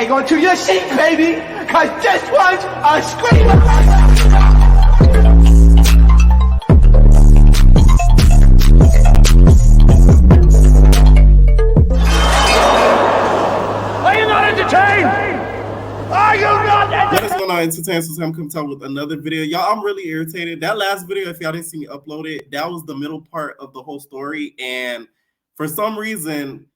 Hang on to your seat, baby, because this one's a screamer. Are you not entertained? Are you not entertained? What is going on, entertainment? So I'm coming out with another video. Y'all, I'm really irritated. That last video, if y'all didn't see me upload it, that was the middle part of the whole story. And for some reason,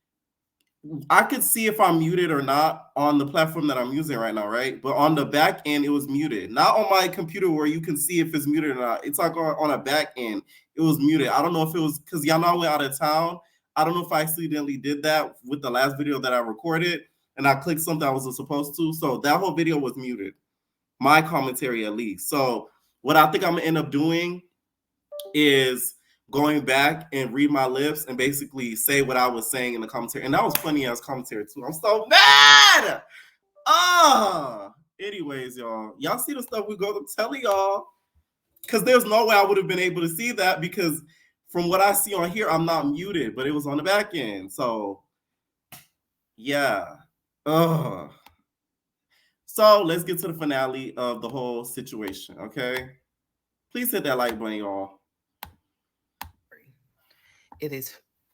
I could see if I'm muted or not on the platform that I'm using right now, right? But on the back end, it was muted. Not on my computer where you can see if it's muted or not. It's like on a back end, it was muted. I don't know if it was because y'all know I went out of town. I don't know if I accidentally did that with the last video that I recorded and I clicked something I wasn't supposed to. So that whole video was muted. My commentary at least. So what I think I'm gonna end up doing is going back and read my lips and basically say what I was saying in the commentary. And that was funny ass commentary too. I'm so mad. Anyways, y'all see the stuff we go to tell y'all, because there's no way I would have been able to see that because from what I see on here, I'm not muted, but it was on the back end. So yeah. So let's get to the finale of the whole situation, okay? Please hit that like button, y'all.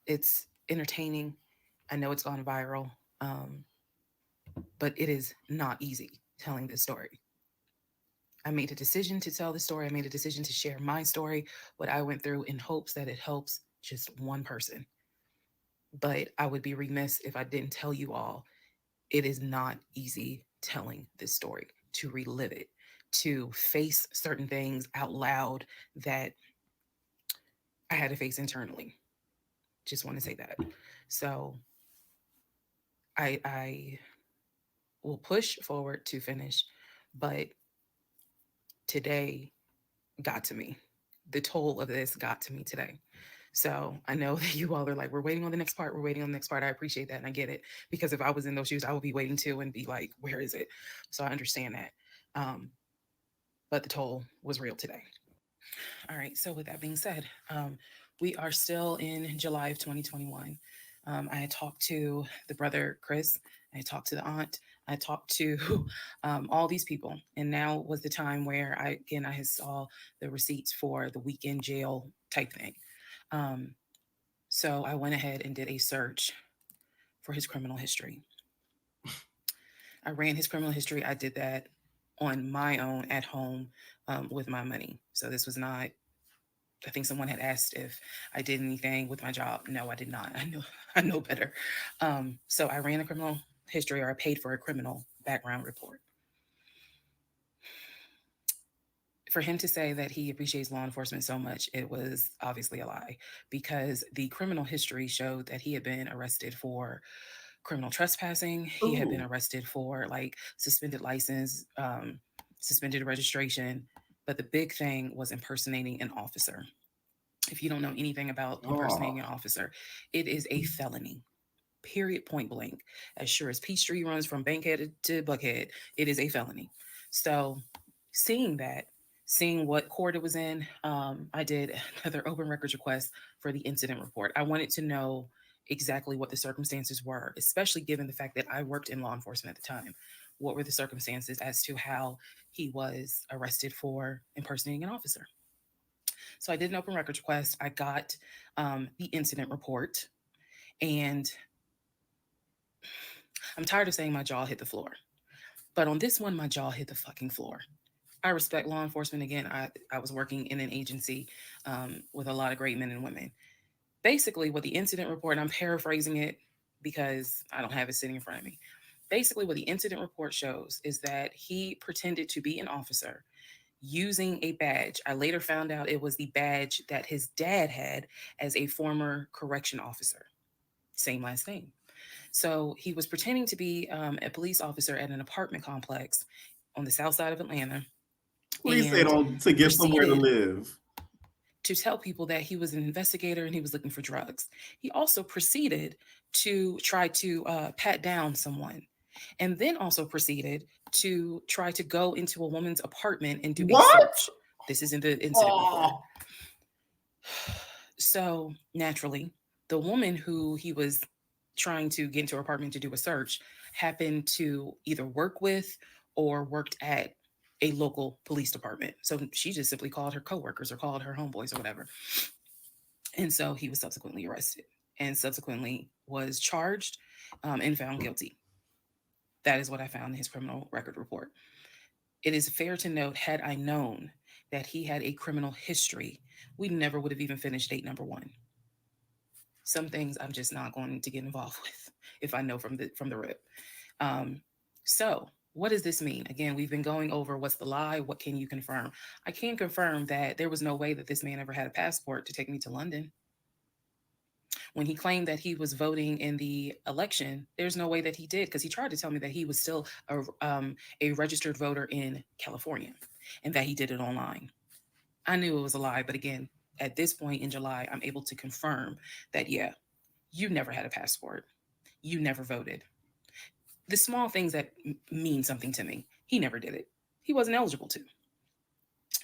It's entertaining. I know it's gone viral, but it is not easy telling this story. I made a decision to tell the story. I made a decision to share my story, what I went through, in hopes that it helps just one person. But I would be remiss if I didn't tell you all, it is not easy telling this story, to relive it, to face certain things out loud that I had to face internally. Just want to say that. So I will push forward to finish, but today got to me. The toll of this got to me today. So I know that you all are like, we're waiting on the next part. We're waiting on the next part. I appreciate that. And I get it, because if I was in those shoes, I would be waiting too and be like, where is it? So I understand that. But the toll was real today. All right. So with that being said, we are still in July of 2021. I had talked to the brother, Chris. I talked to the aunt. I talked to all these people. And now was the time where I had saw the receipts for the weekend jail type thing. So I went ahead and did a search for his criminal history. I ran his criminal history. I did that on my own at home with my money. So this was not, I think someone had asked if I did anything with my job. No, I did not. I know better. So I ran a criminal history, or I paid for a criminal background report. For him to say that he appreciates law enforcement so much, it was obviously a lie, because the criminal history showed that he had been arrested for criminal trespassing. He had been arrested for like suspended license, suspended registration. But the big thing was impersonating an officer. If you don't know anything about impersonating an officer, it is a felony. Period, point blank. As sure as Peachtree runs from Bankhead to Buckhead, it is a felony. So seeing what court it was in, I did another open records request for the incident report. I wanted to know exactly what the circumstances were, especially given the fact that I worked in law enforcement at the time. What were the circumstances as to how he was arrested for impersonating an officer? So I did an open records request. I got the incident report, and I'm tired of saying my jaw hit the floor. But on this one, my jaw hit the fucking floor. I respect law enforcement. Again, I was working in an agency with a lot of great men and women. Basically, what the incident report, and I'm paraphrasing it because I don't have it sitting in front of me. Basically, what the incident report shows is that he pretended to be an officer using a badge. I later found out it was the badge that his dad had as a former correction officer. Same last name. So he was pretending to be a police officer at an apartment complex on the south side of Atlanta. Please say to get somewhere to live. To tell people that he was an investigator and he was looking for drugs. He also proceeded to try to pat down someone, and then also proceeded to try to go into a woman's apartment and do a search. This is in the incident report. So naturally, the woman who he was trying to get into her apartment to do a search happened to either work with or worked at a local police department. So she just simply called her coworkers or called her homeboys or whatever. And so he was subsequently arrested and subsequently was charged and found guilty. That is what I found in his criminal record report. It is fair to note, had I known that he had a criminal history, we never would have even finished date number one. Some things I'm just not going to get involved with if I know from the rip. So what does this mean? Again, we've been going over what's the lie, what can you confirm? I can confirm that there was no way that this man ever had a passport to take me to London. When he claimed that he was voting in the election, there's no way that he did, because he tried to tell me that he was still a registered voter in California and that he did it online. I knew it was a lie, but again, at this point in July, I'm able to confirm that, yeah, you never had a passport. You never voted. The small things that mean something to me, he never did it. He wasn't eligible to.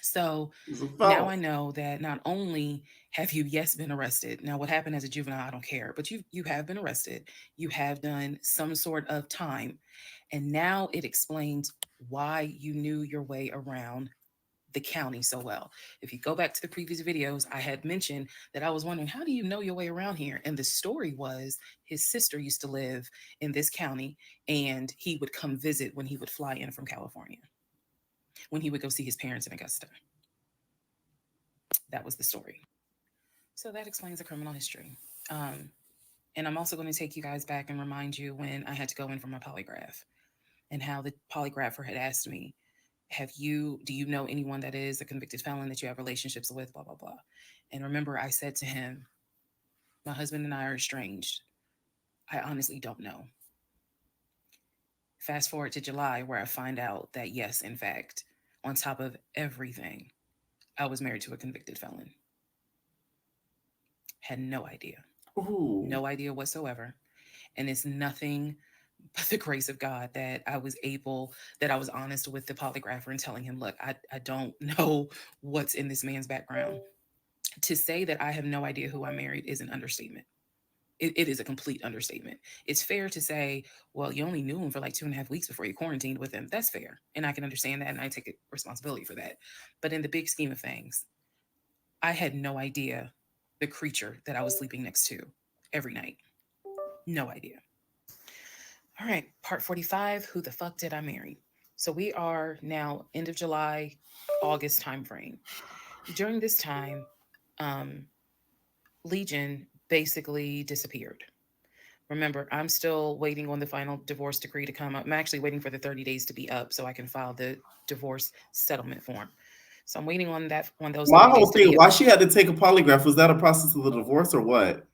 So now I know that not only have you, yes, been arrested. Now, what happened as a juvenile, I don't care, but you have been arrested. You have done some sort of time. And now it explains why you knew your way around the county so well. If you go back to the previous videos, I had mentioned that I was wondering, how do you know your way around here? And the story was his sister used to live in this county and he would come visit when he would fly in from California, when he would go see his parents in Augusta. That was the story. So that explains the criminal history. And I'm also going to take you guys back and remind you when I had to go in for my polygraph and how the polygrapher had asked me, do you know anyone that is a convicted felon that you have relationships with, blah, blah, blah. And remember, I said to him, my husband and I are estranged. I honestly don't know. Fast forward to July, where I find out that, yes, in fact, on top of everything, I was married to a convicted felon. Had no idea. Ooh. No idea whatsoever. And it's nothing but the grace of God that I was honest with the polygrapher and telling him, look, I don't know what's in this man's background. To say that I have no idea who I married is an understatement. It is a complete understatement. It's fair to say, well, you only knew him for like 2.5 weeks before you quarantined with him. That's fair. And I can understand that. And I take responsibility for that. But in the big scheme of things, I had no idea the creature that I was sleeping next to every night. No idea. All right, part 45, who the fuck did I marry? So we are now end of July, August timeframe. During this time, Legion basically disappeared. Remember, I'm still waiting on the final divorce decree to come up. I'm actually waiting for the 30 days to be up so I can file the divorce settlement form. So I'm waiting on that, on those. My whole thing, why she had to take a polygraph, was that a process of the divorce or what?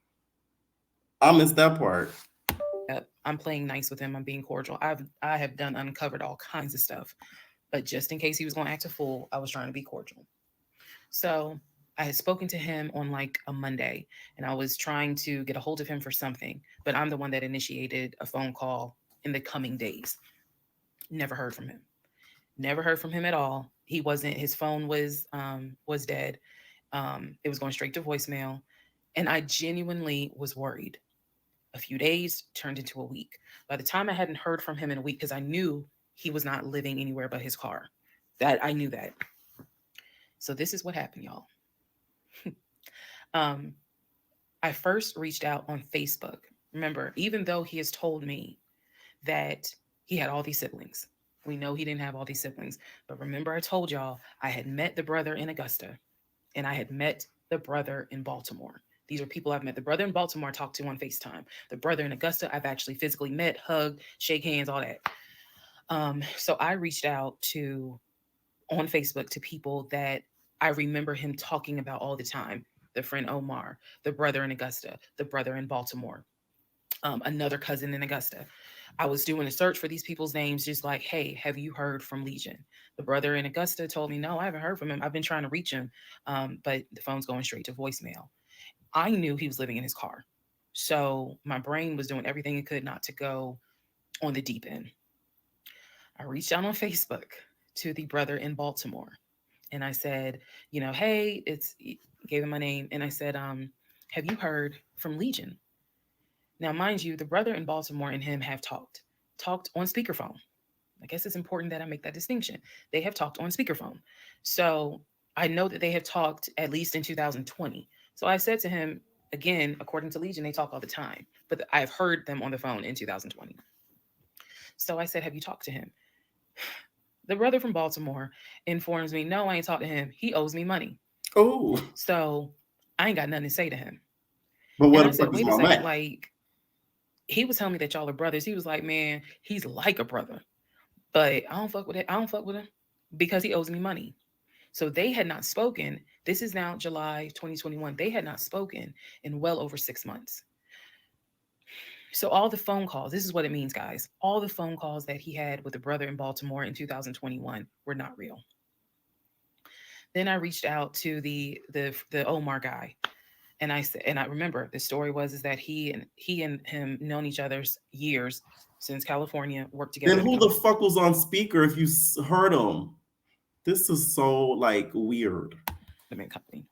I missed that part. I'm playing nice with him. I'm being cordial. I have done uncovered all kinds of stuff, but just in case he was going to act a fool, I was trying to be cordial. So I had spoken to him on like a Monday, and I was trying to get a hold of him for something, but I'm the one that initiated a phone call in the coming days. Never heard from him. Never heard from him at all. His phone was dead. It was going straight to voicemail, and I genuinely was worried. A few days turned into a week. By the time I hadn't heard from him in a week, because I knew he was not living anywhere but his car. That I knew that. So this is what happened, y'all. I first reached out on Facebook. Remember, even though he has told me that he had all these siblings, we know he didn't have all these siblings. But remember, I told y'all I had met the brother in Augusta and I had met the brother in Baltimore. These are people I've met. The brother in Baltimore I talked to on FaceTime. The brother in Augusta I've actually physically met, hugged, shake hands, all that. So I reached out on Facebook to people that I remember him talking about all the time. The friend Omar, the brother in Augusta, the brother in Baltimore, another cousin in Augusta. I was doing a search for these people's names, just like, hey, have you heard from Legion? The brother in Augusta told me, no, I haven't heard from him. I've been trying to reach him, but the phone's going straight to voicemail. I knew he was living in his car. So my brain was doing everything it could not to go on the deep end. I reached out on Facebook to the brother in Baltimore. And I said, hey, gave him my name. And I said, have you heard from Legion? Now, mind you, the brother in Baltimore and him have talked on speakerphone. I guess it's important that I make that distinction. They have talked on speakerphone. So I know that they have talked at least in 2020. So I said to him, again, according to Legion, they talk all the time, but I've heard them on the phone in 2020. So I said, have you talked to him? The brother from Baltimore informs me, no, I ain't talked to him. He owes me money. Oh, So I ain't got nothing to say to him. but And what I the said, fuck is wait a my second, man? like, he was telling me that y'all are brothers. He was like, man, he's like a brother, but I don't fuck with it. I don't fuck with him because he owes me money. So they had not spoken. This is now July 2021. They had not spoken in well over 6 months. So all the phone calls, this is what it means, guys. All the phone calls that he had with a brother in Baltimore in 2021 were not real. Then I reached out to the Omar guy, and I said, and I remember the story was is that he and him known each other's years since California, worked Then together. who the fuck was on speaker if you heard him? This is so like weird. The main company.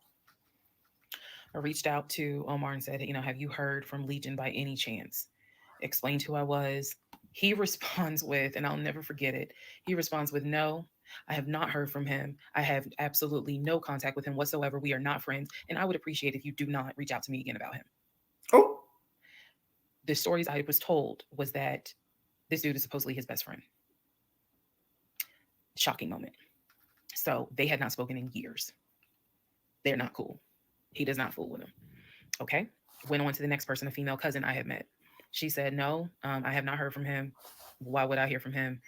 I reached out to Omar and said, have you heard from Legion by any chance? Explained who I was. He responds with, and I'll never forget it. He responds with, no, I have not heard from him. I have absolutely no contact with him whatsoever. We are not friends. And I would appreciate if you do not reach out to me again about him. Oh, The stories I was told was that this dude is supposedly his best friend. Shocking moment. So they had not spoken in years. They're not cool. He does not fool with him. Okay. Went on to the next person, a female cousin I had met. She said, no, I have not heard from him. Why would I hear from him?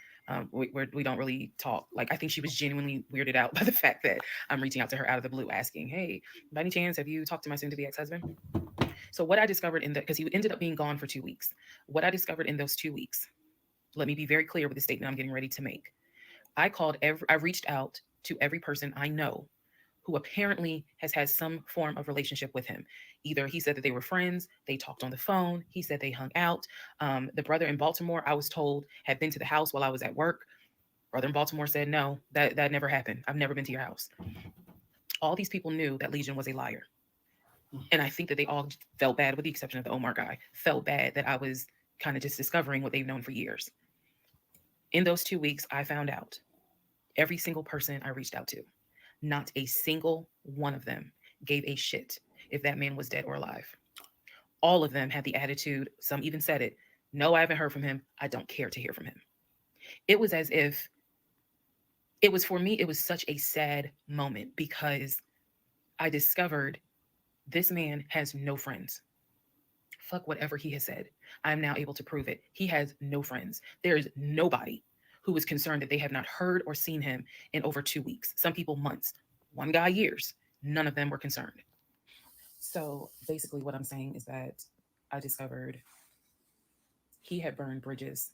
We don't really talk. Like, I think she was genuinely weirded out by the fact that I'm reaching out to her out of the blue asking, hey, by any chance, have you talked to my soon to be ex-husband? So what I discovered because he ended up being gone for 2 weeks. What I discovered in those 2 weeks, let me be very clear with the statement I'm getting ready to make. I reached out to every person I know who apparently has had some form of relationship with him. Either he said that they were friends, they talked on the phone, he said they hung out. The brother in Baltimore, I was told, had been to the house while I was at work. Brother in Baltimore said, no, that never happened. I've never been to your house. All these people knew that Legion was a liar. And I think that they all felt bad, with the exception of the Omar guy, felt bad that I was kind of just discovering what they've known for years. In those 2 weeks, I found out every single person I reached out to, not a single one of them gave a shit if that man was dead or alive. All of them had the attitude, some even said it, no, I haven't heard from him. I don't care to hear from him. It was as if, for me, it was such a sad moment because I discovered this man has no friends. Fuck whatever he has said. I'm now able to prove it. He has no friends. There is nobody who is concerned that they have not heard or seen him in over 2 weeks. Some people months. One guy years. None of them were concerned. So basically, what I'm saying is that I discovered he had burned bridges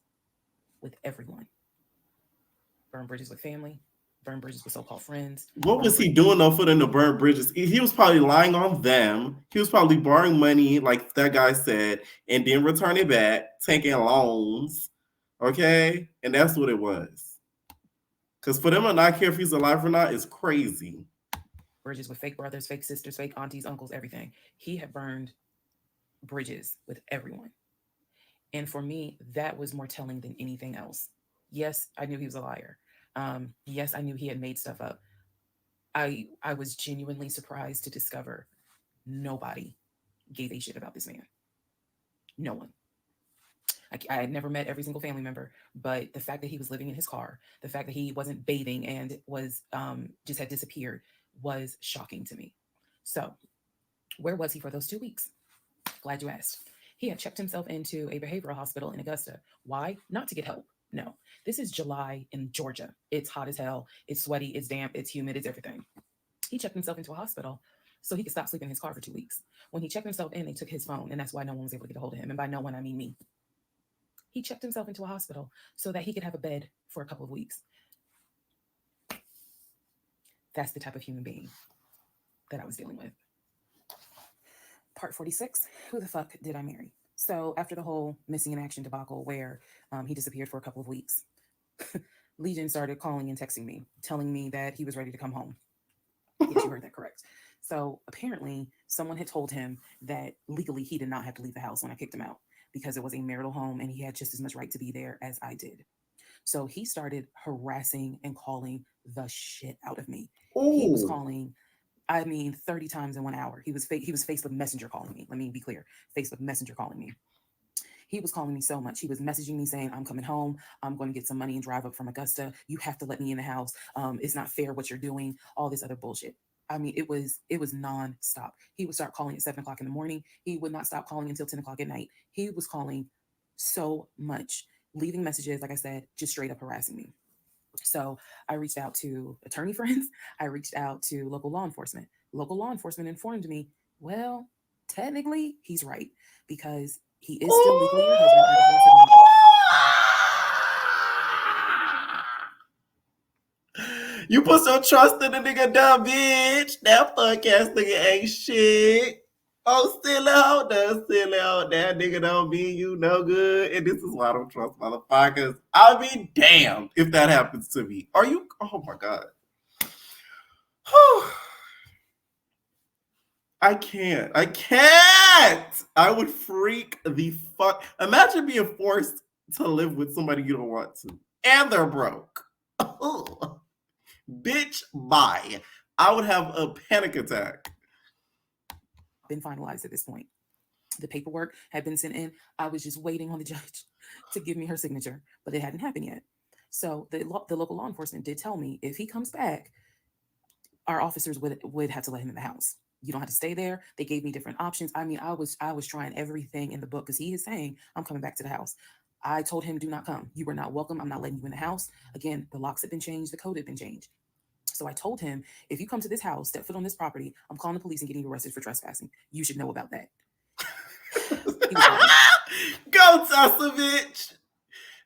with everyone. Burned bridges with family. Burned bridges with so-called friends. what was he doing though for them to burn bridges? He was probably lying on them. He was probably borrowing money, like that guy said, and then returning back, taking loans. Okay, and that's what it was. Because for them to not care if he's alive or not is crazy. Bridges with fake brothers, fake sisters, fake aunties, uncles, everything. He had burned bridges with everyone. And for me, that was more telling than anything else. Yes, I knew he was a liar. Yes, I knew he had made stuff up. I was genuinely surprised to discover nobody gave a shit about this man. No one. I had never met every single family member, but the fact that he was living in his car, the fact that he wasn't bathing and was just had disappeared was shocking to me. So, where was he for those 2 weeks? Glad you asked. He had checked himself into a behavioral hospital in Augusta. Why? Not to get help. No. This is July in Georgia. It's hot as hell. It's sweaty. It's damp. It's humid. It's everything. He checked himself into a hospital so he could stop sleeping in his car for 2 weeks. When he checked himself in, they took his phone, and that's why no one was able to get a hold of him. And by no one, I mean me. He checked himself into a hospital so that he could have a bed for a couple of weeks. That's the type of human being that I was dealing with. Part 46, who the fuck did I marry? So after the whole missing in action debacle where he disappeared for a couple of weeks, Legion started calling and texting me, telling me that he was ready to come home. Yes, you heard that correct. So apparently someone had told him that legally he did not have to leave the house when I kicked him out. because it was a marital home and he had just as much right to be there as I did. So he started harassing and calling the shit out of me. He was calling, 30 times in 1 hour. He was Facebook Messenger calling me. Let me be clear. Facebook Messenger calling me. He was calling me so much. He was messaging me saying, I'm coming home. I'm going to get some money and drive up from Augusta. You have to let me in the house. It's not fair what you're doing. All this other bullshit. It was nonstop. He would start calling at 7 o'clock in the morning. He would not stop calling until 10 o'clock at night. He was calling so much, leaving messages, like I said, just straight up harassing me. So I reached out to attorney friends. I reached out to local law enforcement. Local law enforcement informed me, well, technically, he's right, because he is still legally your husband. Our divorce had not. You put some trust in the nigga, dumb bitch. That fuck ass nigga ain't shit. Oh, still out there. That nigga don't mean you no good. And this is why I don't trust motherfuckers. I'll be damned if that happens to me. Are you? Oh my God. I can't. I would freak the fuck. Imagine being forced to live with somebody you don't want to. And they're broke. Bitch, bye. I would have a panic attack. Been finalized at this point. The paperwork had been sent in. I was just waiting on the judge to give me her signature, but it hadn't happened yet. So the local law enforcement did tell me if he comes back, our officers would have to let him in the house. You don't have to stay there. They gave me different options. I was trying everything in the book because he is saying, I'm coming back to the house. I told him, do not come. You were not welcome. I'm not letting you in the house. Again, the locks had been changed. The code had been changed. So I told him, if you come to this house, step foot on this property, I'm calling the police and getting you arrested for trespassing. You should know about that. Go Tessa, bitch.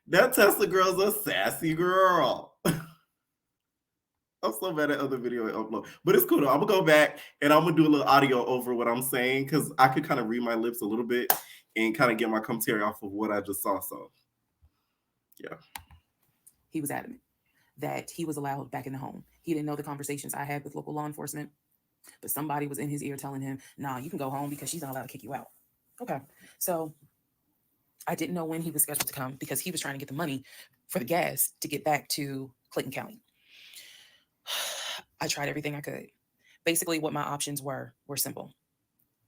That Tessa girl's a sassy girl. I'm so mad at other video I upload. But it's cool though. I'm gonna go back and I'm gonna do a little audio over what I'm saying because I could kind of read my lips a little bit and kind of get my commentary off of what I just saw. So yeah. He was adamant that he was allowed back in the home. He didn't know the conversations I had with local law enforcement, but somebody was in his ear telling him, nah, you can go home because she's not allowed to kick you out. Okay. So I didn't know when he was scheduled to come because he was trying to get the money for the gas to get back to Clayton County. I tried everything I could. Basically, what my options were simple.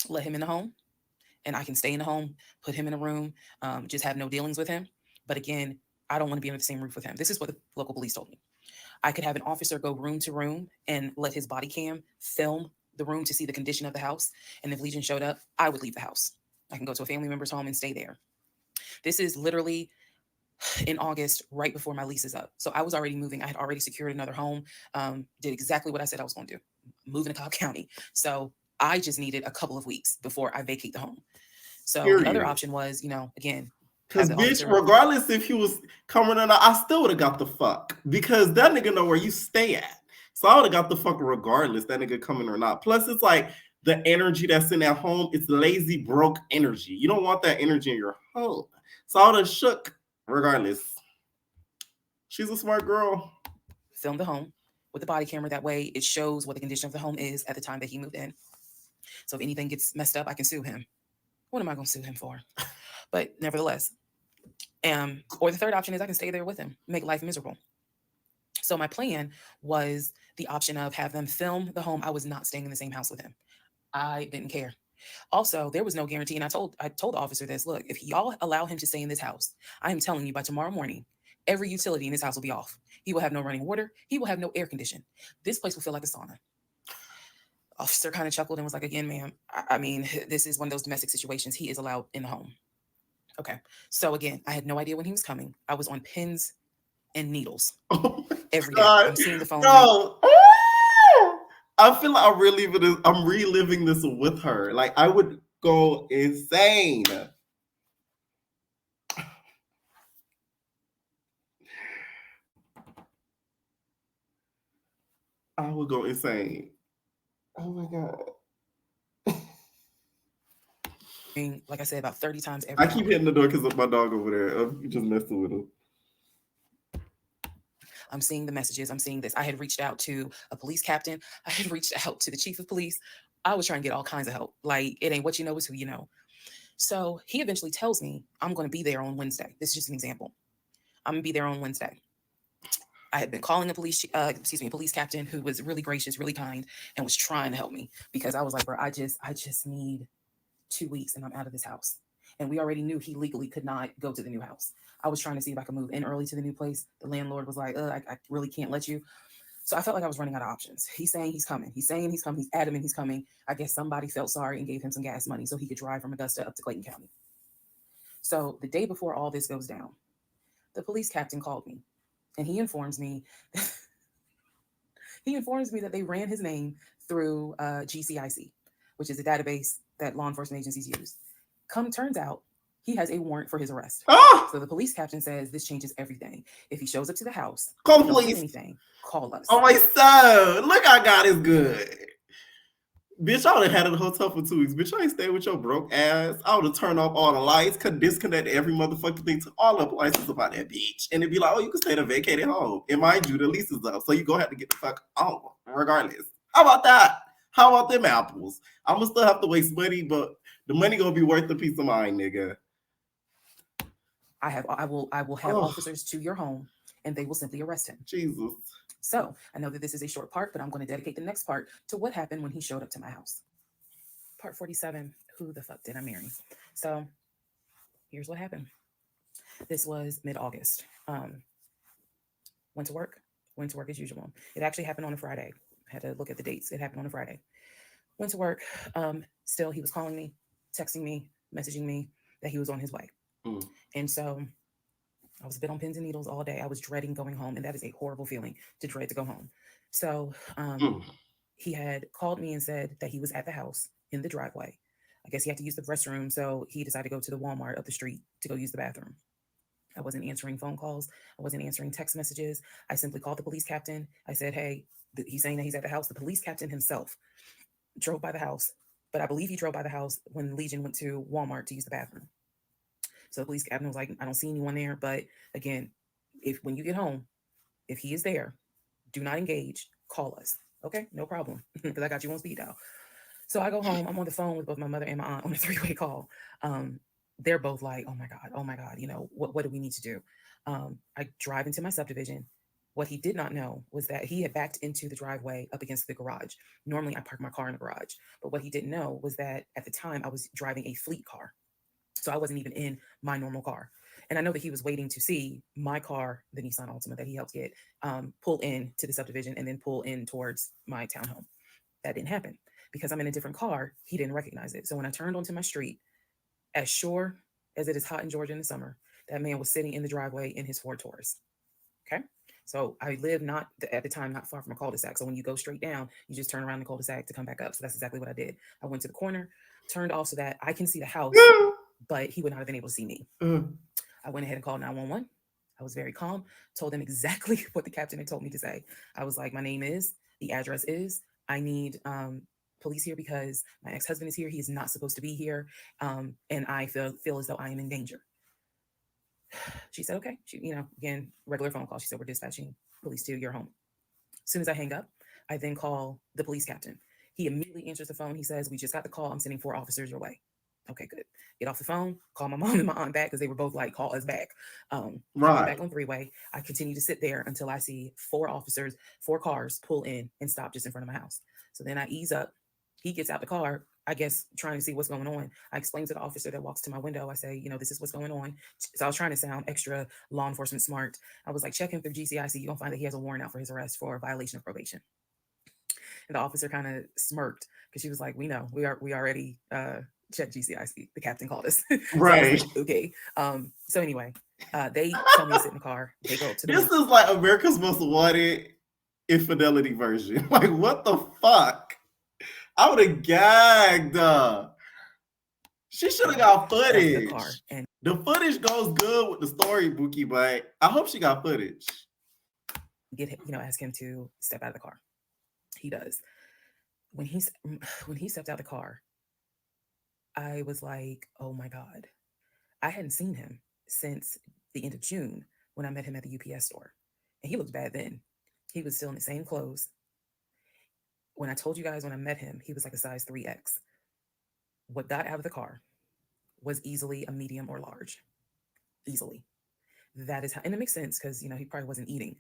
Let him in the home, and I can stay in the home, put him in a room, just have no dealings with him. But again, I don't want to be under the same roof with him. This is what the local police told me. I could have an officer go room to room and let his body cam film the room to see the condition of the house. And if Legion showed up, I would leave the house. I can go to a family member's home and stay there. This is literally in August, right before my lease is up. So I was already moving. I had already secured another home, did exactly what I said I was going to do, moving to Cobb County. So I just needed a couple of weeks before I vacate the home. So the other option was, again, because bitch, regardless if he was coming or not, I still would have got the fuck because that nigga know where you stay at. So I would have got the fuck regardless that nigga coming or not. Plus, it's like the energy that's in that home. It's lazy, broke energy. You don't want that energy in your home. So I would have shook regardless. She's a smart girl. Film the home with the body camera. That way it shows what the condition of the home is at the time that he moved in. So if anything gets messed up, I can sue him. What am I going to sue him for? But nevertheless, or the third option is I can stay there with him, make life miserable. So my plan was the option of have them film the home. I was not staying in the same house with him. I didn't care. Also, there was no guarantee. And I told the officer this, look, if y'all allow him to stay in this house, I am telling you by tomorrow morning, every utility in this house will be off. He will have no running water. He will have no air condition. This place will feel like a sauna. Officer kind of chuckled and was like, again, ma'am, I mean, this is one of those domestic situations. He is allowed in the home. Okay. So again, I had no idea when he was coming. I was on pins and needles every day. I'm seeing the phone. No. I feel like I'm reliving this with her. Like I would go insane. I would go insane. Oh my God. Like I said, about 30 times every I keep hitting the door because of my dog over there. I'm just messing with him. I'm seeing the messages. I'm seeing this. I had reached out to a police captain. I had reached out to the chief of police. I was trying to get all kinds of help. Like, it ain't what you know, it's who you know. So he eventually tells me, I'm going to be there on Wednesday. This is just an example. I'm going to be there on Wednesday. I had been calling the police captain, who was really gracious, really kind, and was trying to help me, because I was like, bro, I just need 2 weeks and I'm out of this house. And we already knew he legally could not go to the new house. I was trying to see if I could move in early to the new place. The landlord was like, I really can't let you. So I felt like I was running out of options. He's saying he's coming. He's saying he's coming. He's adamant he's coming. I guess somebody felt sorry and gave him some gas money so he could drive from Augusta up to Clayton County. So the day before all this goes down, the police captain called me, and he informs me that they ran his name through GCIC, which is a database that law enforcement agencies use. Turns out he has a warrant for his arrest. So the police captain says this changes everything. If he shows up to the house, Call don't do police. anything, call us. Oh my son, look how God is good. Bitch, I would have had it in the hotel for 2 weeks. Bitch, I ain't staying with your broke ass. I would have turned off all the lights, could disconnect every motherfucking thing to all the appliances about that bitch. And it'd be like, oh, you can stay at a vacated home. And mind you, the lease is up. So you go have to get the fuck on, regardless. How about that? How about them apples? I'm gonna still have to waste money, but the money gonna be worth the peace of mind, nigga. I will have officers to your home, and they will simply arrest him. Jesus. So I know that this is a short part, but I'm going to dedicate the next part to what happened when he showed up to my house. Part 47, who the fuck did I marry? So here's what happened. This was mid-August. Went to work as usual. It actually happened on a Friday. I had to look at the dates. It happened on a Friday. Went to work. Still, he was calling me, texting me, messaging me that he was on his way. And so I was a bit on pins and needles all day. I was dreading going home, and that is a horrible feeling, to dread to go home. So he had called me and said that he was at the house in the driveway. I guess he had to use the restroom, so he decided to go to the Walmart up the street to go use the bathroom. I wasn't answering phone calls. I wasn't answering text messages. I simply called the police captain. I said, hey, he's saying that he's at the house. The police captain himself drove by the house, but I believe he drove by the house when Legion went to Walmart to use the bathroom. So the police captain was like, I don't see anyone there. But again, when you get home, if he is there, do not engage. Call us. Okay, no problem. Because I got you on speed dial. So I go home. I'm on the phone with both my mother and my aunt on a 3-way call. They're both like, oh my God, you know, what do we need to do? I drive into my subdivision. What he did not know was that he had backed into the driveway up against the garage. Normally I park my car in the garage. But what he didn't know was that at the time I was driving a fleet car. So I wasn't even in my normal car. And I know that he was waiting to see my car, the Nissan Altima that he helped get, pull in to the subdivision and then pull in towards my townhome. That didn't happen because I'm in a different car. He didn't recognize it. So when I turned onto my street, as sure as it is hot in Georgia in the summer, that man was sitting in the driveway in his Ford Taurus. Okay. So I live at the time, not far from a cul-de-sac. So when you go straight down, you just turn around the cul-de-sac to come back up. So that's exactly what I did. I went to the corner, turned off so that I can see the house, but he would not have been able to see me. I went ahead and called 911. I was very calm, told them exactly what the captain had told me to say. I was like, my name is, the address is, I need police here because my ex-husband is here. He is not supposed to be here. And I feel as though I am in danger. She said, okay. She, again, regular phone call. She said, we're dispatching police to your home. As soon as I hang up, I then call the police captain. He immediately answers the phone. He says, we just got the call. I'm sending 4 officers your way. Okay, good. Get off the phone, call my mom and my aunt back because they were both like, call us back. Right. Back on 3-way. I continue to sit there until I see 4 officers, 4 cars pull in and stop just in front of my house. So then I ease up. He gets out the car, I guess, trying to see what's going on. I explain to the officer that walks to my window. I say, this is what's going on. So I was trying to sound extra law enforcement smart. I was like, check him through GCIC. You're going to find that he has a warrant out for his arrest for violation of probation. And the officer kind of smirked because she was like, we know, we already checked GCIC. The captain called us. Right. So like, okay. So anyway, they tell me to sit in the car. They go to the This is like America's Most Wanted infidelity version. Like, what the fuck? I would have gagged. She should have got footage. The car. And the footage goes good with the story, Bookie, but I hope she got footage. Ask him to step out of the car. He does. When he stepped out of the car, I was like, oh my God. I hadn't seen him since the end of June when I met him at the UPS store. And he looked bad then. He was still in the same clothes. When I told you guys when I met him, he was like a size 3X. What got out of the car was easily a medium or large. Easily. That is how, and it makes sense because he probably wasn't eating,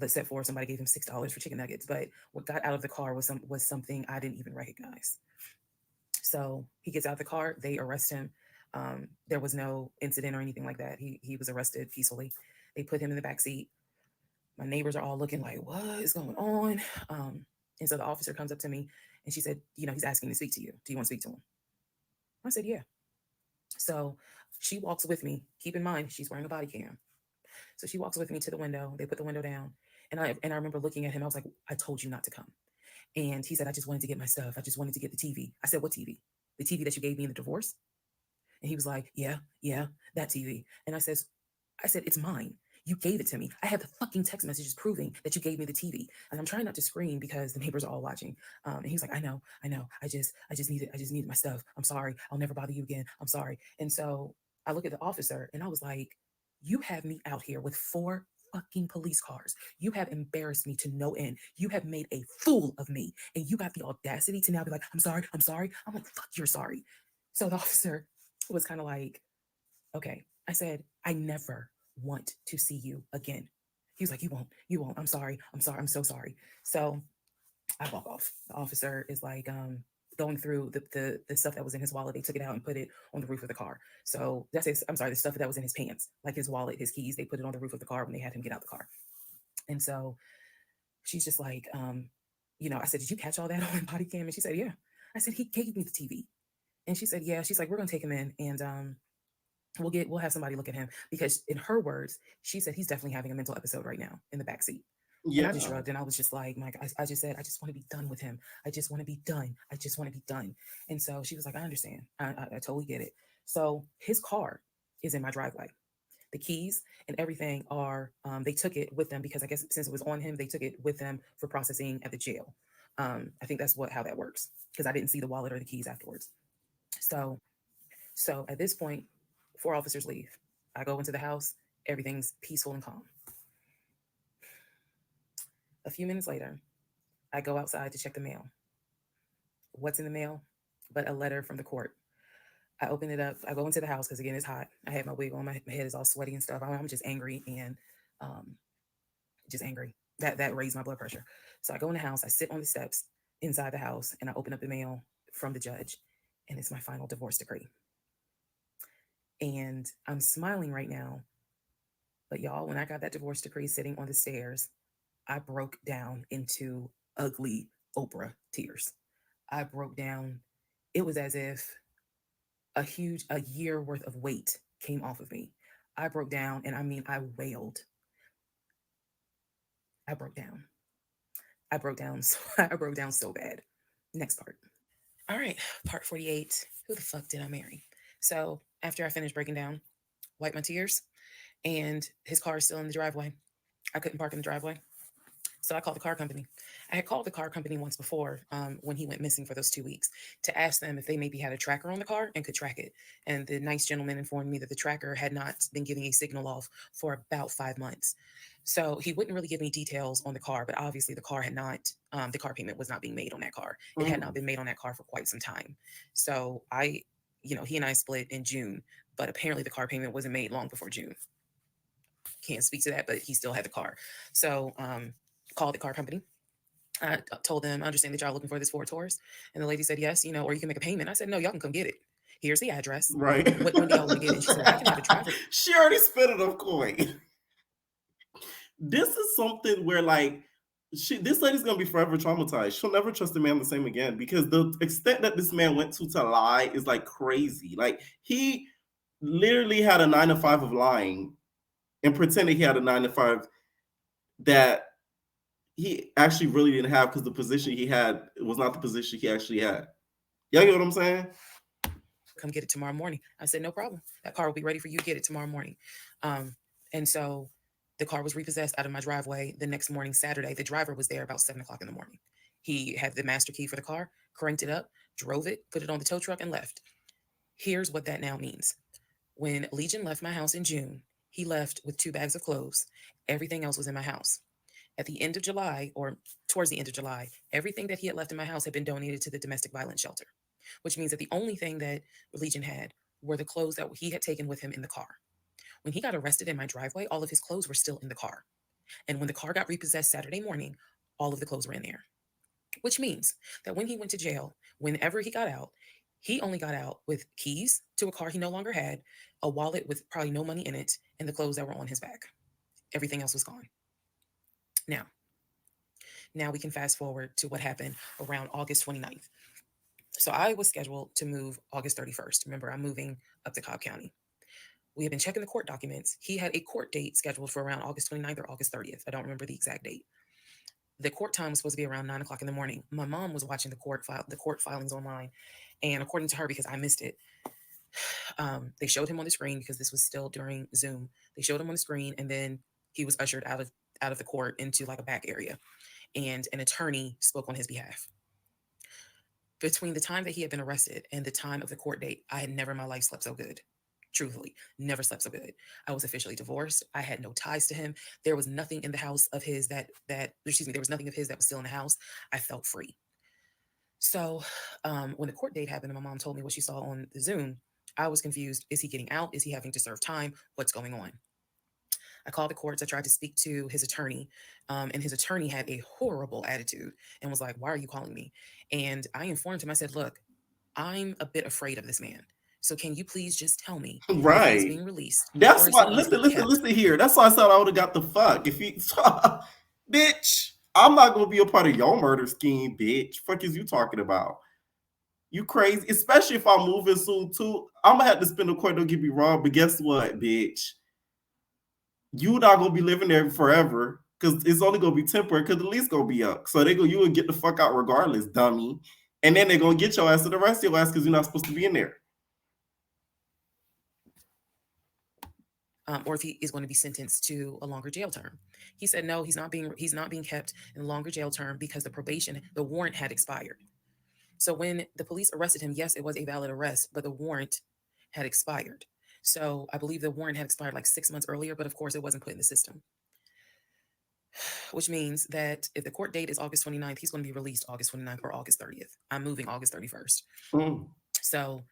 except for somebody gave him $6 for chicken nuggets. But what got out of the car was something I didn't even recognize. So he gets out of the car, they arrest him. There was no incident or anything like that. He was arrested peacefully. They put him in the back seat. My neighbors are all looking like, what is going on? And so the officer comes up to me and she said, he's asking to speak to you. Do you want to speak to him? I said, yeah. So she walks with me. Keep in mind, she's wearing a body cam. So she walks with me to the window. They put the window down. And I remember looking at him. I was like, I told you not to come. And he said, I just wanted to get my stuff. I just wanted to get the TV. I said, what TV? The TV that you gave me in the divorce? And he was like, yeah, that TV. And I said, it's mine. You gave it to me. I have the fucking text messages proving that you gave me the TV. And I'm trying not to scream because the neighbors are all watching. And he was like, I know. I just needed my stuff. I'm sorry. I'll never bother you again. I'm sorry. And so I look at the officer and I was like, you have me out here with 4 fucking police cars. You have embarrassed me to no end. You have made a fool of me. And you got the audacity to now be like, I'm sorry. I'm like, fuck, you're sorry. So the officer was kind of like, okay. I said, I never want to see you again. He was like, you won't. I'm sorry. I'm so sorry. So I walk off. The officer is like, going through the stuff that was in his wallet. They took it out and put it on the roof of the car. So the stuff that was in his pants, like his wallet, his keys, they put it on the roof of the car when they had him get out the car. And so she's just like, I said, did you catch all that on body cam? And she said, yeah. I said, he gave me the TV. And she said, yeah. She's like, we're going to take him in and, we'll have somebody look at him, because in her words, she said he's definitely having a mental episode right now in the backseat. Yeah. And I just shrugged and I was just like, Mike, I just said, I just want to be done with him. I just want to be done. And so she was like, I understand. I totally get it. So his car is in my driveway. The keys and everything are, they took it with them because I guess since it was on him, they took it with them for processing at the jail. I think that's how that works, because I didn't see the wallet or the keys afterwards. So at this point, 4 officers leave. I go into the house. Everything's peaceful and calm. A few minutes later, I go outside to check the mail. What's in the mail but a letter from the court? I open it up. I go into the house because, again, it's hot. I had my wig on. My head is all sweaty and stuff. I'm just angry and just angry. That raised my blood pressure. So I go in the house. I sit on the steps inside the house and I open up the mail from the judge. And it's my final divorce decree. And I'm smiling right now. But y'all, when I got that divorce decree sitting on the stairs, I broke down into ugly Oprah tears. I broke down. It was as if a year worth of weight came off of me. I broke down, and I mean, I wailed. I broke down. I broke down so bad. Next part. All right, part 48. Who the fuck did I marry? So after I finished breaking down, wiped my tears, and his car is still in the driveway. I couldn't park in the driveway. So I called the car company. I had called the car company once before, when he went missing for those 2 weeks, to ask them if they maybe had a tracker on the car and could track it. And the nice gentleman informed me that the tracker had not been giving a signal off for about 5 months. So he wouldn't really give me details on the car, but obviously the car payment was not being made on that car. It had not been made on that car for quite some time. So he and I split in June, but apparently the car payment wasn't made long before June. Can't speak to that, but he still had the car. So called the car company. I told them, I understand that y'all looking for this Ford Taurus. And the lady said, yes, or you can make a payment. I said, no, y'all can come get it. Here's the address. Right. When do y'all want to get it? And she said, I can have a driver. She already spent it on coin. This is something where, like, this lady's gonna be forever traumatized. She'll never trust a man the same again, because the extent that this man went to lie is like crazy. Like, he literally had a 9 to 5 of lying and pretended he had a 9 to 5 that he actually really didn't have, because the position he had was not the position he actually had. Y'all get what I'm saying? Come get it tomorrow morning. I said, no problem. That car will be ready for you to get it tomorrow morning. And so the car was repossessed out of my driveway the next morning, Saturday. The driver was there about 7 o'clock in the morning. He had the master key for the car, cranked it up, drove it, put it on the tow truck, and left. Here's what that now means. When Legion left my house in June, he left with 2 bags of clothes. Everything else was in my house. At the end of July, or towards the end of July, everything that he had left in my house had been donated to the domestic violence shelter, which means that the only thing that Legion had were the clothes that he had taken with him in the car. When he got arrested in my driveway, all of his clothes were still in the car. And when the car got repossessed Saturday morning, all of the clothes were in there. Which means that when he went to jail, whenever he got out, he only got out with keys to a car he no longer had, a wallet with probably no money in it, and the clothes that were on his back. Everything else was gone. Now we can fast forward to what happened around August 29th. So I was scheduled to move August 31st. Remember, I'm moving up to Cobb County. We had been checking the court documents. He had a court date scheduled for around August 29th or August 30th. I don't remember the exact date. The court time was supposed to be around 9 o'clock in the morning. My mom was watching the court filings online, and according to her, because I missed it, they showed him on the screen because this was still during Zoom. They showed him on the screen, and then he was ushered out of the court into like a back area, and an attorney spoke on his behalf. Between the time that he had been arrested and the time of the court date, I had never in my life slept so good. Truthfully, never slept so good. I was officially divorced. I had no ties to him. There was nothing in the house of his there was nothing of his that was still in the house. I felt free. So when the court date happened and my mom told me what she saw on the Zoom, I was confused. Is he getting out? Is he having to serve time? What's going on? I called the courts. I tried to speak to his attorney, and his attorney had a horrible attitude and was like, "Why are you calling me?" And I informed him. I said, "Look, I'm a bit afraid of this man. So can you please just tell me if he's Right. being released? That's or is why. he easily Listen, kept?" listen here. That's why I said I would have got the fuck if he, bitch. I'm not gonna be a part of your murder scheme, bitch. Fuck is you talking about? You crazy? Especially if I'm moving soon too. I'm gonna have to spend the court. Don't get me wrong, but guess what, bitch? You not gonna be living there forever because it's only gonna be temporary. Because the lease gonna be up, so you would get the fuck out regardless, dummy. And then they're gonna get your ass to the rest of your ass because you're not supposed to be in there. Or if he is going to be sentenced to a longer jail term. He said no, he's not being kept in a longer jail term because the warrant had expired. So when the police arrested him, yes, it was a valid arrest, but the warrant had expired. So I believe the warrant had expired like 6 months earlier, but of course it wasn't put in the system. Which means that if the court date is August 29th, he's going to be released August 29th or August 30th. I'm moving August 31st. So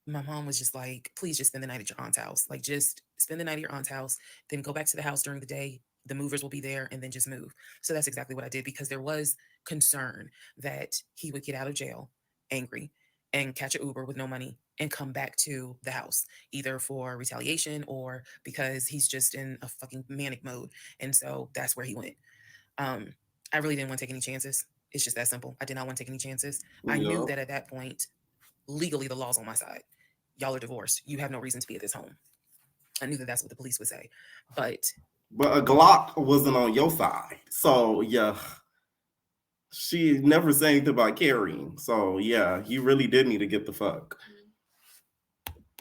my mom was just like, please just spend the night at your aunt's house. Like, just spend the night at your aunt's house, then go back to the house during the day. The movers will be there, and then just move. So that's exactly what I did, because there was concern that he would get out of jail angry and catch an Uber with no money and come back to the house, either for retaliation or because he's just in a fucking manic mode. And so that's where he went. I really didn't want to take any chances. It's just that simple. I did not want to take any chances. I knew that at that point, legally, the law's on my side. Y'all are divorced. You have no reason to be at this home. I knew that that's what the police would say. But a Glock wasn't on your side. So, yeah. She never said anything about carrying. So, yeah, you really did need to get the fuck.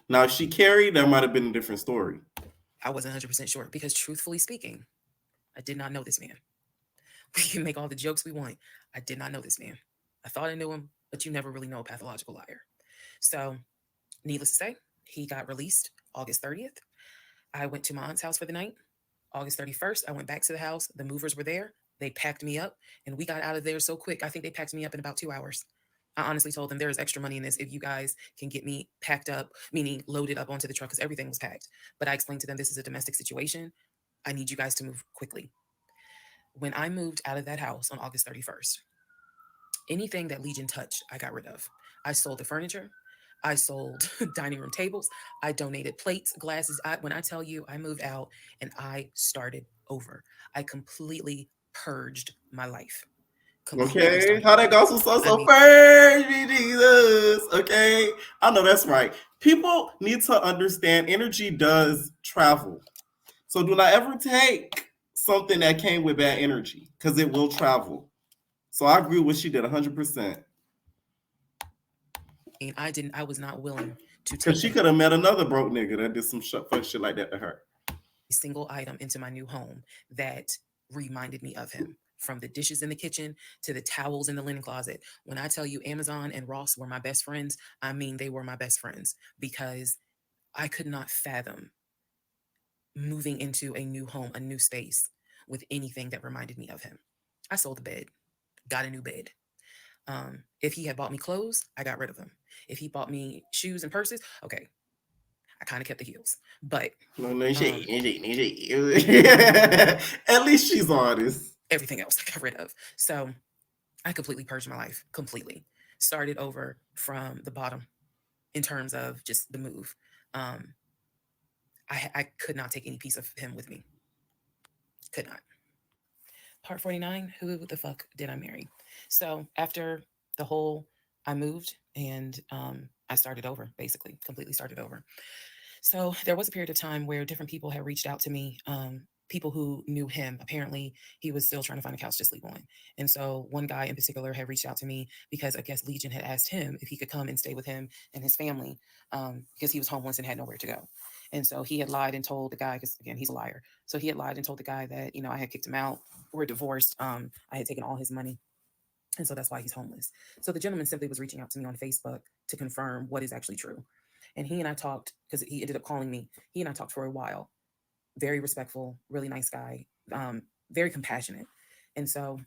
Now, if she carried, that might have been a different story. I wasn't 100% sure because, truthfully speaking, I did not know this man. We can make all the jokes we want. I did not know this man. I thought I knew him, but you never really know a pathological liar. So, needless to say, he got released August 30th. I went to my aunt's house for the night. August 31st, I went back to the house. The movers were there. They packed me up, and we got out of there so quick. I think they packed me up in about 2 hours. I honestly told them there is extra money in this if you guys can get me packed up, meaning loaded up onto the truck, because everything was packed. But I explained to them this is a domestic situation. I need you guys to move quickly. When I moved out of that house on August 31st, anything that Legion touched, I got rid of. I sold the furniture. I sold dining room tables. I donated plates, glasses. When I tell you, I moved out and I started over. I completely purged my life. Okay, how that gospel so purge me, Jesus. Okay, I know that's right. People need to understand energy does travel. So do not ever take something that came with bad energy, because it will travel. So I agree with what she did 100%. And I was not willing to take, because she could have met another broke nigga that did some fuck shit like that to her. a single item into my new home that reminded me of him. From the dishes in the kitchen to the towels in the linen closet. When I tell you Amazon and Ross were my best friends, I mean they were my best friends, because I could not fathom moving into a new home, a new space, with anything that reminded me of him. I sold the bed, got a new bed. If he had bought me clothes, I got rid of them. If he bought me shoes and purses, okay. I kind of kept the heels, but at least she's honest. everything else I got rid of. So I completely purged my life, completely. Started over from the bottom in terms of just the move. I could not take any piece of him with me. Could not. Part 49, who the fuck did I marry? So after the whole, I moved and I started over, basically, completely started over. So there was a period of time where different people had reached out to me, people who knew him. Apparently, he was still trying to find a couch to sleep on. And so one guy in particular had reached out to me because I guess Legion had asked him if he could come and stay with him and his family because he was homeless and had nowhere to go. And so he had lied and told the guy, because again, he's a liar. So he had lied and told the guy that, I had kicked him out. We're divorced. I had taken all his money. And so that's why he's homeless. So the gentleman simply was reaching out to me on Facebook to confirm what is actually true. And he and I talked, because he ended up calling me. He and I talked for a while. Very respectful, really nice guy, very compassionate. And so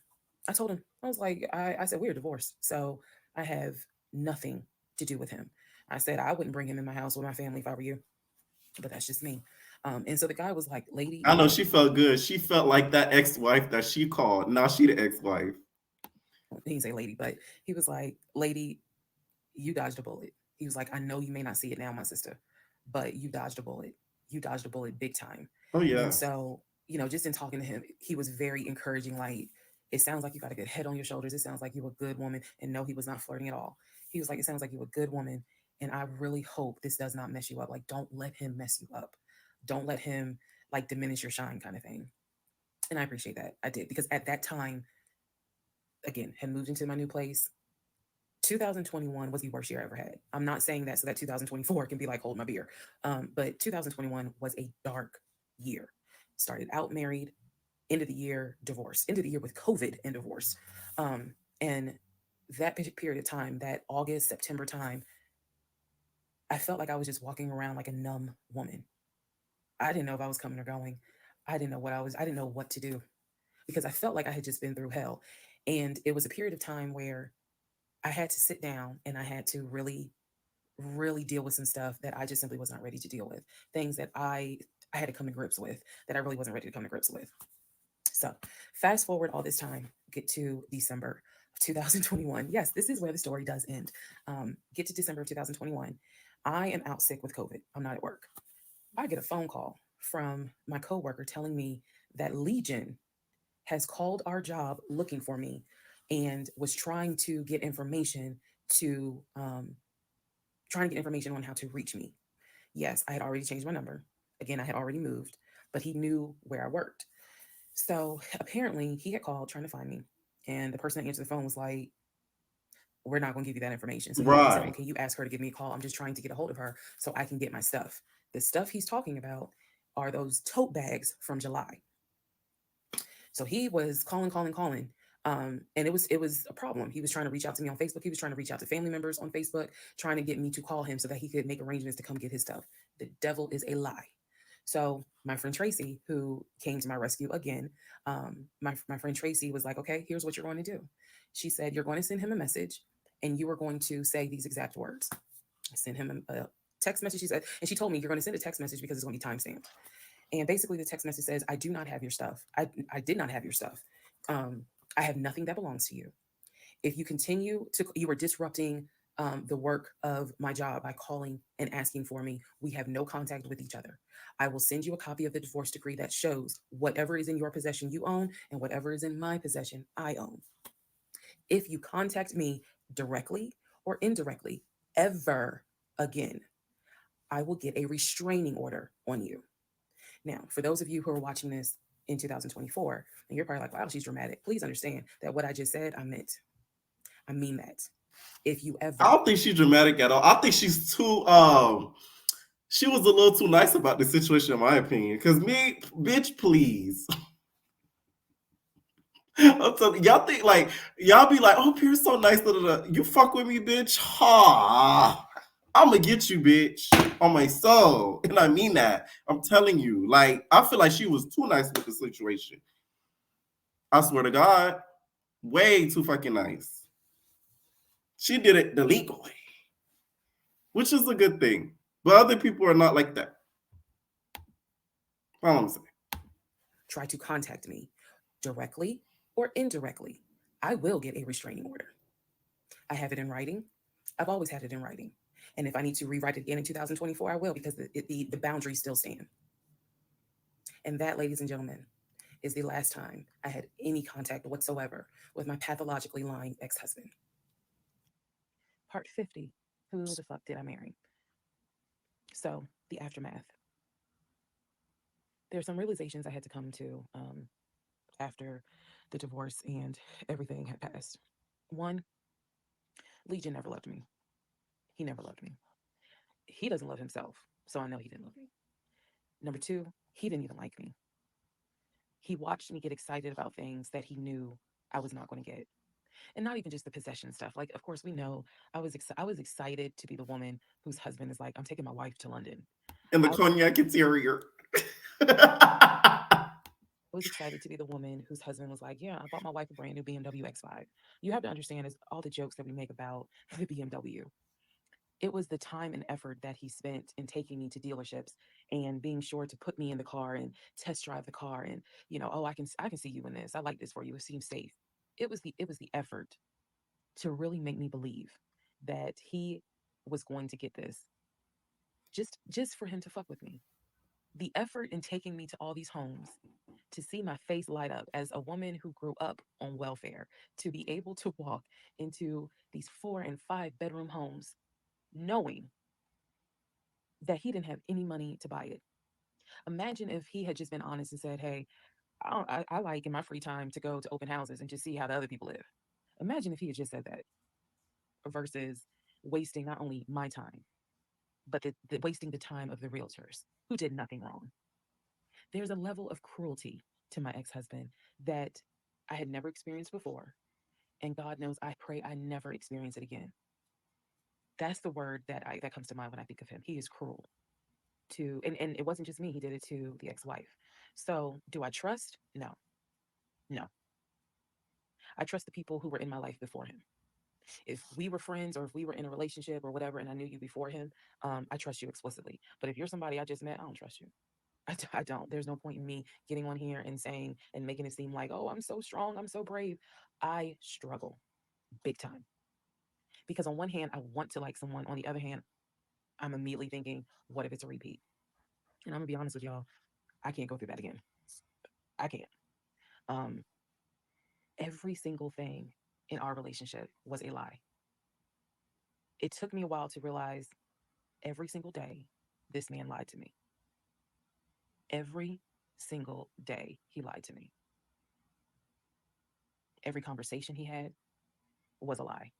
I told him, I was like, I said, we're divorced. So I have nothing to do with him. I said, I wouldn't bring him in my house with my family if I were you. But that's just me. And so the guy was like, lady. I know she felt good. She felt like that ex-wife that she called. Now she the ex-wife. He didn't say lady, but he was like, lady, you dodged a bullet. He was like, I know you may not see it now, my sister, but you dodged a bullet. You dodged a bullet big time. Oh, yeah. And so, just in talking to him, he was very encouraging. Like, it sounds like you got a good head on your shoulders. It sounds like you're a good woman. And no, he was not flirting at all. He was like, it sounds like you're a good woman. And I really hope this does not mess you up. Like, don't let him mess you up. Don't let him like diminish your shine kind of thing. And I appreciate that. I did, because at that time, again, had moved into my new place. 2021 was the worst year I ever had. I'm not saying that so that 2024 can be like, hold my beer. But 2021 was a dark year. Started out married, end of the year, divorce, end of the year with COVID and divorce. And that period of time, that August, September time, I felt like I was just walking around like a numb woman. I didn't know if I was coming or going. I didn't know what to do, because I felt like I had just been through hell. And it was a period of time where I had to sit down and I had to really, really deal with some stuff that I just simply was not ready to deal with. Things that I had to come to grips with that I really wasn't ready to come to grips with. So fast forward all this time, get to December of 2021. Yes, this is where the story does end. Get to December of 2021. I am out sick with COVID. I'm not at work. I get a phone call from my coworker telling me that Legion has called our job looking for me and was trying to get information on how to reach me. Yes, I had already changed my number. Again, I had already moved, but he knew where I worked. So apparently he had called trying to find me. And the person that answered the phone was like, we're not going to give you that information. So he said, well, can you ask her to give me a call? I'm just trying to get a hold of her so I can get my stuff. The stuff he's talking about are those tote bags from July. So he was calling. And it was a problem. He was trying to reach out to me on Facebook. He was trying to reach out to family members on Facebook, trying to get me to call him so that he could make arrangements to come get his stuff. The devil is a lie. So my friend Tracy, who came to my rescue again, my friend Tracy was like, okay, here's what you're going to do. She said, you're going to send him a message and you are going to say these exact words. I sent him a text message. She said, and she told me, you're going to send a text message because it's going to be timestamped. And basically the text message says, I do not have your stuff. I did not have your stuff. I have nothing that belongs to you. If you continue you are disrupting the work of my job by calling and asking for me. We have no contact with each other. I will send you a copy of the divorce decree that shows whatever is in your possession you own and whatever is in my possession I own. If you contact me directly or indirectly ever again, I will get a restraining order on you. Now, for those of you who are watching this in 2024, and you're probably like, wow, she's dramatic. Please understand that what I just said, I mean that. If you ever... I don't think she's dramatic at all. I think she's too, she was a little too nice about the situation, in my opinion. Because me, bitch, please. I'm telling y'all think like, y'all be like, oh, Pierre's so nice. You fuck with me, bitch. Ha. I'm gonna get you, bitch, on my soul. And I mean that. I'm telling you. Like, I feel like she was too nice with the situation. I swear to God, way too fucking nice. She did it the legal way, which is a good thing. But other people are not like that. All I'm saying. Try to contact me directly or indirectly, I will get a restraining order. I have it in writing. I've always had it in writing. And if I need to rewrite it again in 2024, I will, because the boundaries still stand. And that, ladies and gentlemen, is the last time I had any contact whatsoever with my pathologically lying ex husband. Part 50. Who the fuck did I marry? So, the aftermath. There are some realizations I had to come to after the divorce and everything had passed. One, Legion never loved me. He never loved me. He doesn't love himself, so I know he didn't love me. Number two, he didn't even like me. He watched me get excited about things that he knew I was not going to get. And not even just the possession stuff. Like, of course, we know I was excited to be the woman whose husband is like, I'm taking my wife to London. In the I cognac interior. was excited to be the woman whose husband was like, yeah, I bought my wife a brand new BMW X5. You have to understand is all the jokes that we make about the BMW. It was the time and effort that he spent in taking me to dealerships and being sure to put me in the car and test drive the car and, oh, I can see you in this. I like this for you. It seems safe. It was the effort to really make me believe that he was going to get this, just for him to fuck with me. The effort in taking me to all these homes to see my face light up as a woman who grew up on welfare, to be able to walk into these 4 and 5 bedroom homes knowing that he didn't have any money to buy it. Imagine if he had just been honest and said, hey, I like in my free time to go to open houses and just see how the other people live. Imagine if he had just said that versus wasting not only my time, but wasting the time of the realtors who did nothing wrong. There's a level of cruelty to my ex husband that I had never experienced before. And God knows, I pray I never experience it again. That's the word that comes to mind when I think of him. He is cruel and it wasn't just me, he did it to the ex wife. So, do I trust? No, no. I trust the people who were in my life before him. If we were friends or if we were in a relationship or whatever and I knew you before him, I trust you explicitly. But if you're somebody I just met, I don't trust you. I don't. There's no point in me getting on here and saying and making it seem like, oh, I'm so strong, I'm so brave. I struggle big time. Because on one hand, I want to like someone. On the other hand, I'm immediately thinking, what if it's a repeat? And I'm gonna be honest with y'all, I can't go through that again. I can't. Um, every single thing in our relationship was a lie. It took me a while to realize every single day this man lied to me. Every single day he lied to me. Every conversation he had was a lie.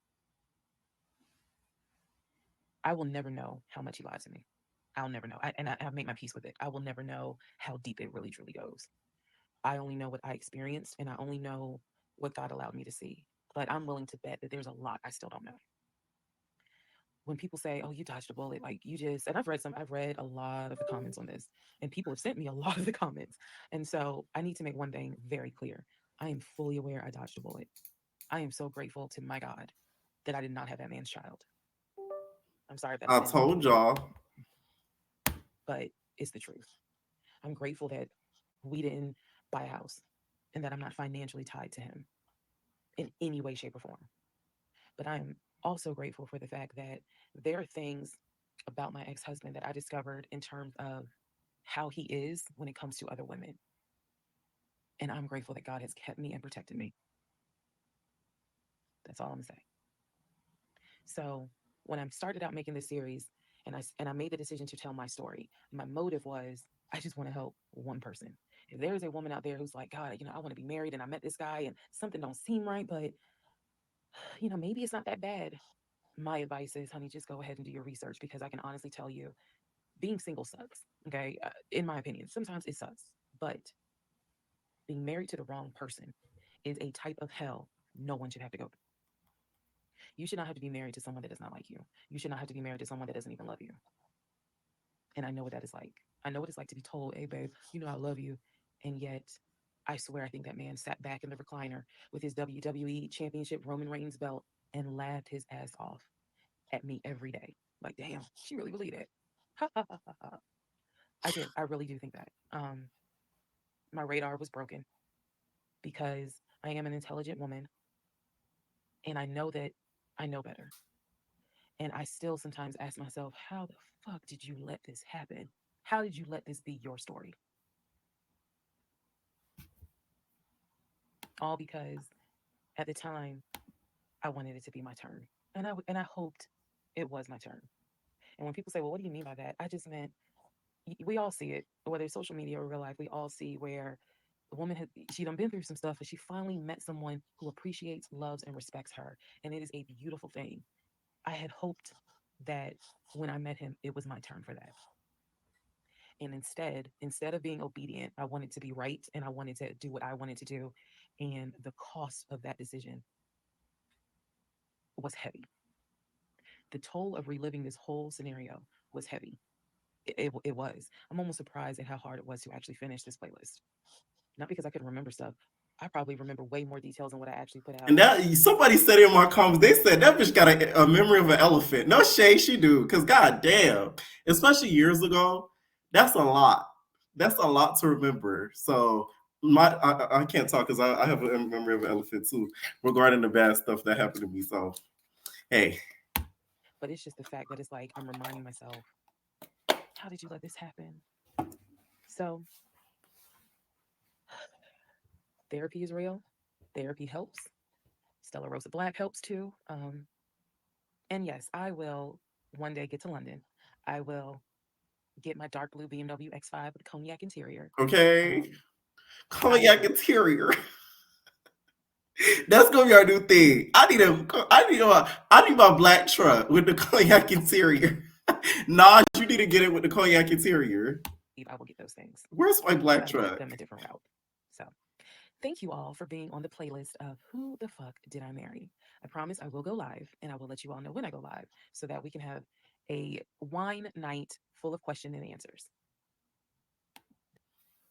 I will never know how much he lied to me. I'll never know. I've made my peace with it. I will never know how deep it really, truly goes. I only know what I experienced and I only know what God allowed me to see. But I'm willing to bet that there's a lot I still don't know. When people say, oh, you dodged a bullet, like you just, and I've read a lot of the comments on this, and people have sent me a lot of the comments. And so I need to make one thing very clear. I am fully aware I dodged a bullet. I am so grateful to my God that I did not have that man's child. I'm sorry if that I offends told anybody, y'all. but it's the truth. I'm grateful that we didn't buy a house and that I'm not financially tied to him in any way, shape, or form. But I'm also grateful for the fact that there are things about my ex husband that I discovered in terms of how he is when it comes to other women. And I'm grateful that God has kept me and protected me. That's all I'm going to say. So when I started out making this series and I made the decision to tell my story, my motive was I just want to help one person. If there is a woman out there who's like, God, I want to be married and I met this guy and something don't seem right, but maybe it's not that bad. My advice is, honey, just go ahead and do your research because I can honestly tell you, being single sucks. Okay, in my opinion, sometimes it sucks, but being married to the wrong person is a type of hell no one should have to go through. You should not have to be married to someone that does not like you. You should not have to be married to someone that doesn't even love you. And I know what that is like. I know what it's like to be told, hey, babe, I love you. And yet, I swear, I think that man sat back in the recliner with his WWE Championship Roman Reigns belt and laughed his ass off at me every day. Like, damn, she really believed that. I did. I really do think that. My radar was broken because I am an intelligent woman and I know that I know better. And I still sometimes ask myself, how the fuck did you let this happen? How did you let this be your story? All because at the time I wanted it to be my turn. And I hoped it was my turn. And when people say, well, what do you mean by that? I just meant we all see it, whether it's social media or real life, we all see where the woman had she done been through some stuff and she finally met someone who appreciates, loves, and respects her. And it is a beautiful thing. I had hoped that when I met him, it was my turn for that. And instead of being obedient, I wanted to be right and I wanted to do what I wanted to do. And the cost of that decision was heavy. The toll of reliving this whole scenario was heavy. It was. I'm almost surprised at how hard it was to actually finish this playlist. Not because I couldn't remember stuff. I probably remember way more details than what I actually put out. And that somebody said in my comments, they said that bitch got a memory of an elephant. No shade, she do, because goddamn, especially years ago, that's a lot. That's a lot to remember. So I can't talk because I have a memory of an elephant too regarding the bad stuff that happened to me. So hey, but it's just the fact that it's like I'm reminding myself, how did you let this happen? So therapy is real. Therapy helps. Stella Rosa Black helps too. And yes, I will one day get to London. I will get my dark blue BMW X5 with cognac interior. okay, cognac interior. That's gonna be our new thing. I need my black truck with the cognac interior. Nah, you need to get it with the cognac interior. I will get those things. Where's my black I will truck? take them a different route. So thank you all for being on the playlist of Who the Fuck Did I Marry? I promise I will go live and I will let you all know when I go live so that we can have a wine night full of question and answers.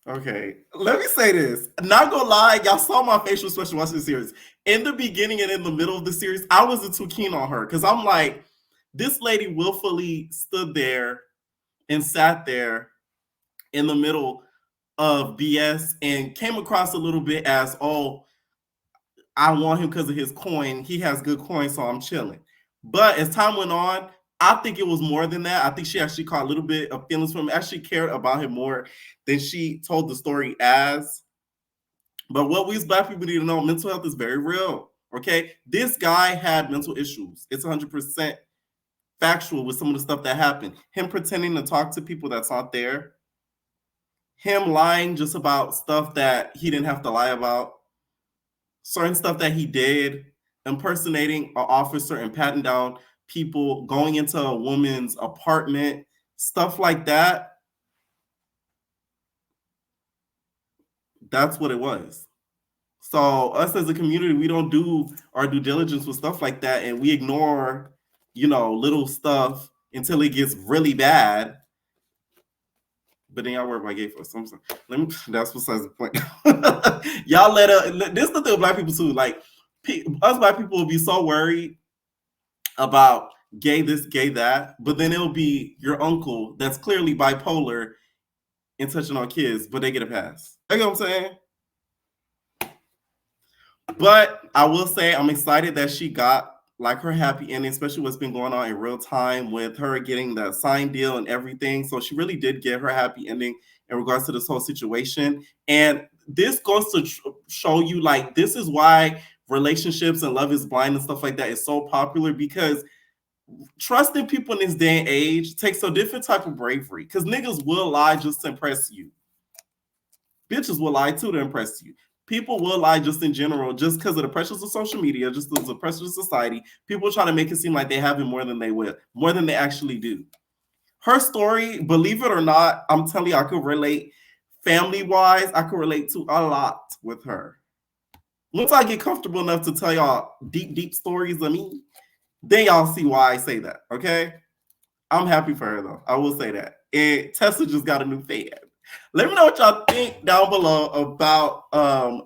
Okay, let me say this. Not gonna lie, y'all saw my facial expression watching the series. In the beginning and in the middle of the series, I wasn't too keen on her because I'm like, this lady willfully stood there and sat there in the middle of BS and came across a little bit as, oh, I want him because of his coin. He has good coin, so I'm chilling. But as time went on, I think it was more than that. I think she actually caught a little bit of feelings from him, actually cared about him more than she told the story as. But what we as Black people need to know, mental health is very real. Okay. This guy had mental issues. It's 100% factual with some of the stuff that happened. Him pretending to talk to people that's not there. Him lying just about stuff that he didn't have to lie about. Certain stuff that he did, impersonating an officer and patting down people, going into a woman's apartment, stuff like that. That's what it was. So us as a community, we don't do our due diligence with stuff like that, and we ignore, little stuff until it gets really bad. But then y'all worry about gay folks. That's besides the point. Y'all this is the thing with Black people too. Like us Black people will be so worried about gay this, gay that, but then it'll be your uncle that's clearly bipolar and touching on kids, but they get a pass. You know what I'm saying? But I will say I'm excited that she got like her happy ending, especially what's been going on in real time with her getting the sign deal and everything. So she really did get her happy ending in regards to this whole situation. And this goes to show you, like, this is why relationships and Love is Blind and stuff like that is so popular, because trusting people in this day and age takes a different type of bravery, because niggas will lie just to impress you. Bitches will lie too to impress you. People will lie just in general, just because of the pressures of social media, just because of the pressures of society. People try to make it seem like they have it more than they will, more than they actually do. Her story, believe it or not, I'm telling you, I could relate family-wise. I could relate to a lot with her. Once I get comfortable enough to tell y'all deep, deep stories of me, then y'all see why I say that, okay? I'm happy for her, though. I will say that. And Tessa just got a new fan. Let me know what y'all think down below about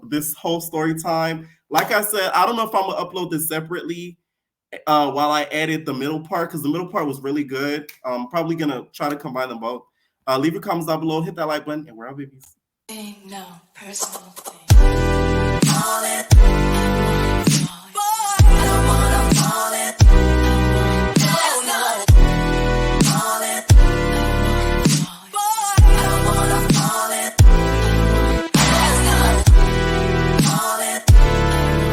this whole story time. Like I said, I don't know if I'm going to upload this separately while I added the middle part, because the middle part was really good. I'm probably gonna try to combine them both. Leave your comments down below, hit that like button, and we're out, babies. No personal thing.